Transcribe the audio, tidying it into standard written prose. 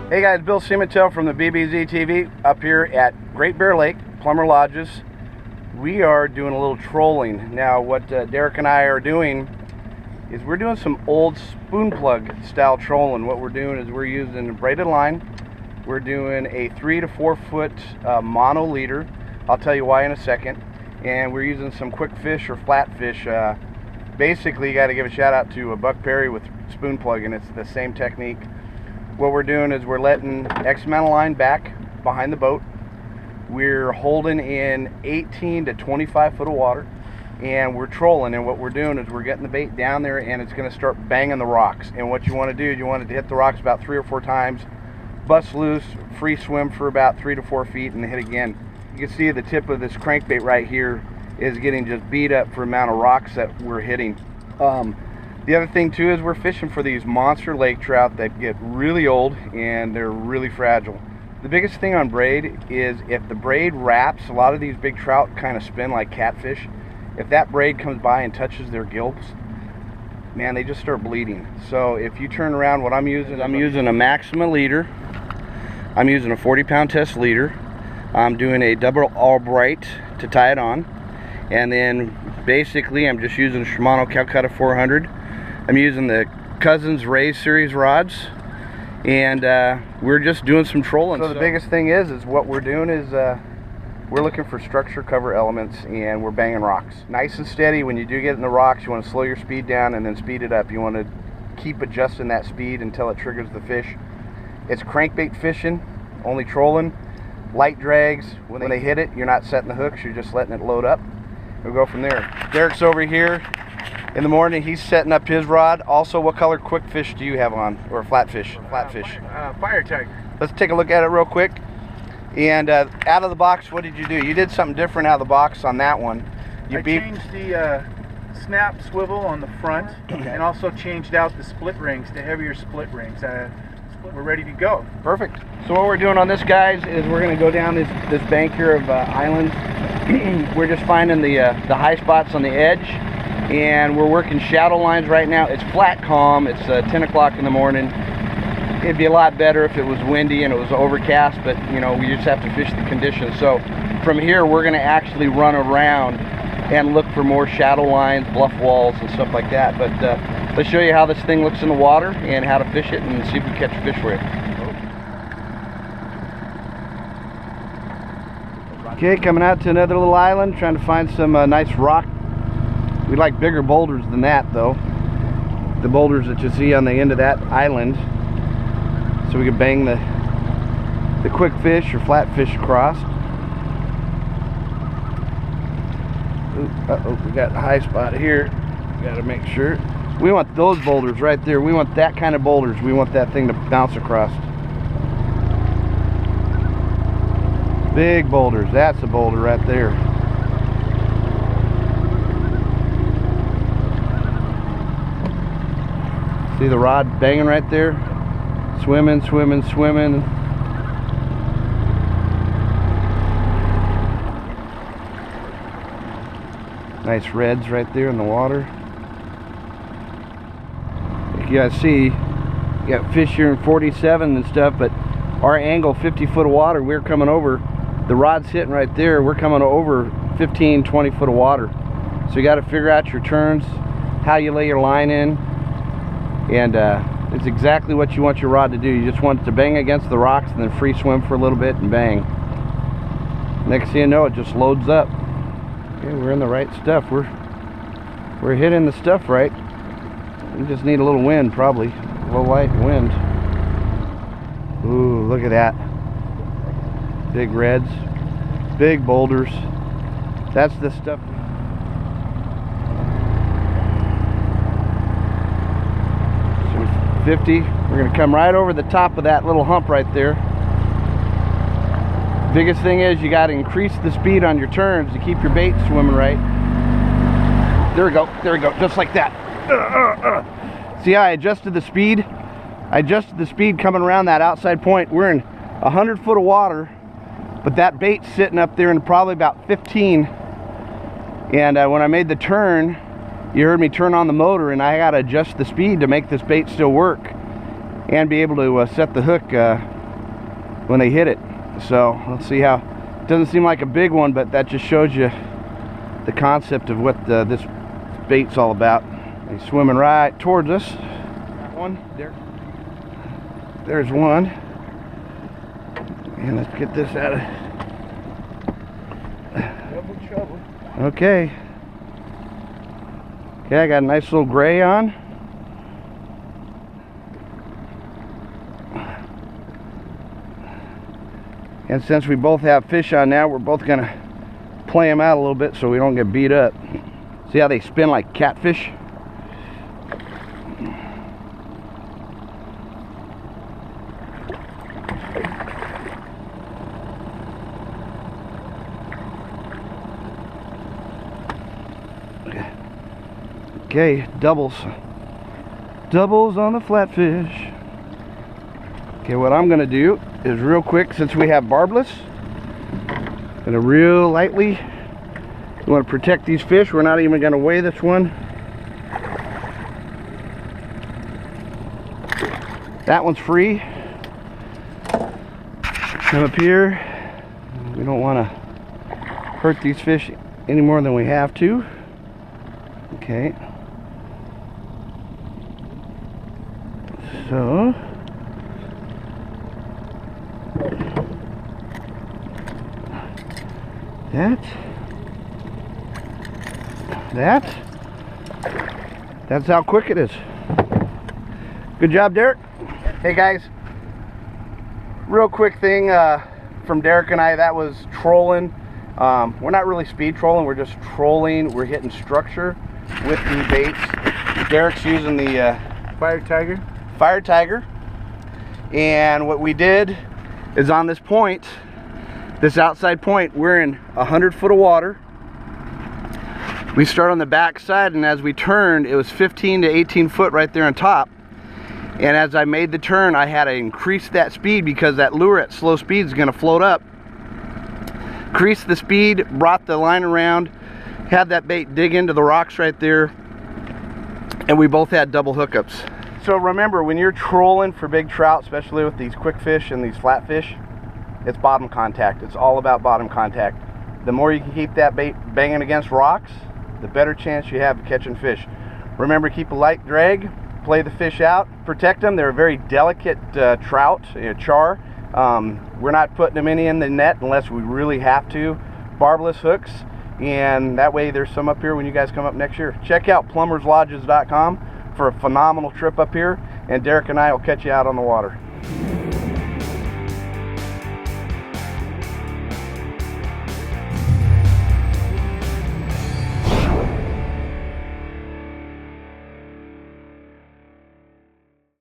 Hey guys, Bill Cimentel from the thebbztv up here at Great Bear Lake, Plummer Lodges. We are doing a little trolling. Now what Derek and I are doing is we're doing some old spoon plug style trolling. What we're doing is we're using braided line. We're doing a 3 to 4 foot mono leader. I'll tell you why in a second. And we're using some quick fish or flatfish. Basically, you got to give a shout out to Buck Perry with spoon plug, and it's the same technique. What we're doing is we're letting X amount of line back behind the boat. We're holding in 18 to 25 foot of water, and we're trolling. And what we're doing is we're getting the bait down there, and it's going to start banging the rocks. And what you want to do is you want it to hit the rocks about 3 or 4 times, bust loose, free swim for about 3 to 4 feet, and hit again. You can see the tip of this crankbait right here is getting just beat up for the amount of rocks that we're hitting. The other thing too is we're fishing for these monster lake trout that get really old and they're really fragile. The biggest thing on braid is if the braid wraps, a lot of these big trout kind of spin like catfish. If that braid comes by and touches their gills, man, they just start bleeding. So if you turn around, what I'm using a Maxima leader. I'm using a 40-pound test leader. I'm doing a double Albright to tie it on. And then basically I'm just using a Shimano Calcutta 400. I'm using the Cousins Ray series rods, and we're just doing some trolling. So the biggest thing is what we're doing is we're looking for structure cover elements, and we're banging rocks. Nice and steady. When you do get in the rocks, you want to slow your speed down and then speed it up. You want to keep adjusting that speed until it triggers the fish. It's crankbait fishing, only trolling. Light drags, when they hit it, you're not setting the hooks, you're just letting it load up. We'll go from there. Derek's over here. In the morning, he's setting up his rod. Also, what color quick fish do you have on, or flatfish? Flatfish. Fire tiger. Let's take a look at it real quick. And out of the box, what did you do? You did something different out of the box on that one. I changed the snap swivel on the front, and also changed out the split rings to heavier split rings. We're ready to go. Perfect. So what we're doing on this, guys, is we're going to go down this bank here of islands. We're just finding the high spots on the edge, and we're working shadow lines right now. It's flat calm. It's 10 o'clock in the morning. It'd be a lot better if it was windy and it was overcast, but you know, we just have to fish the conditions. So from here, we're going to actually run around and look for more shadow lines, bluff walls, and stuff like that. But let's show you how this thing looks in the water and how to fish it and see if we catch a fish with it. Okay, coming out to another little island, trying to find some nice rock. We like bigger boulders than that, though. The boulders that you see on the end of that island, so we can bang the quick fish or flatfish across. Uh-oh, we got a high spot here. Got to make sure. We want those boulders right there. We want that kind of boulders. We want that thing to bounce across. Big boulders. That's a boulder right there. See the rod banging right there? Swimming, swimming, swimming. Nice reds right there in the water. Like you guys see, you got fish here in 47 and stuff, but our angle, 50 foot of water, we're coming over. The rod's hitting right there. We're coming over 15, 20 foot of water. So you got to figure out your turns, how you lay your line in, and it's exactly what you want your rod to do. You just want it to bang against the rocks and then free swim for a little bit and bang. Next thing you know, it just loads up. Okay, we're in the right stuff. We're hitting the stuff right. We just need a little wind, probably. A little light wind. Ooh, look at that. Big reds, big boulders. That's the stuff. So 50, we're gonna come right over the top of that little hump right there. Biggest thing is you gotta increase the speed on your turns to keep your bait swimming right. There we go, just like that. See how I adjusted the speed? I adjusted the speed coming around that outside point. We're in 100 foot of water, but that bait's sitting up there in probably about 15. And when I made the turn, you heard me turn on the motor, and I got to adjust the speed to make this bait still work and be able to set the hook when they hit it. So let's see how. It doesn't seem like a big one, but that just shows you the concept of what this bait's all about. He's swimming right towards us. Got one there. There's one. And let's get this out of. Double trouble. Okay. Okay, I got a nice little gray on. And since we both have fish on now, we're both gonna play them out a little bit so we don't get beat up. See how they spin like catfish? Okay, doubles. Doubles on the flatfish. Okay, what I'm gonna do is real quick, since we have barbless, gonna real lightly, we want to protect these fish. We're not even gonna weigh this one. That one's free. Come up here. We don't want to hurt these fish any more than we have to. Okay. So that's how quick it is. Good job, Derek. Hey guys, real quick thing from Derek and I, that was trolling. We're not really speed trolling, we're just trolling. We're hitting structure with the baits. Derek's using the Fire Tiger. Fire Tiger, and what we did is on this point, this outside point, we're in 100 foot of water. We start on the back side, and as we turned, it was 15 to 18 foot right there on top. And as I made the turn, I had to increase that speed because that lure at slow speed is going to float up. Increased the speed, brought the line around, had that bait dig into the rocks right there, and we both had double hookups. So remember, when you're trolling for big trout, especially with these quick fish and these flatfish, it's bottom contact. It's all about bottom contact. The more you can keep that bait banging against rocks, the better chance you have of catching fish. Remember, keep a light drag, play the fish out, protect them. They're a very delicate trout, char. We're not putting them any in the net unless we really have to. Barbless hooks, and that way there's some up here when you guys come up next year. Check out plummerslodges.com for a phenomenal trip up here, and Derek and I will catch you out on the water.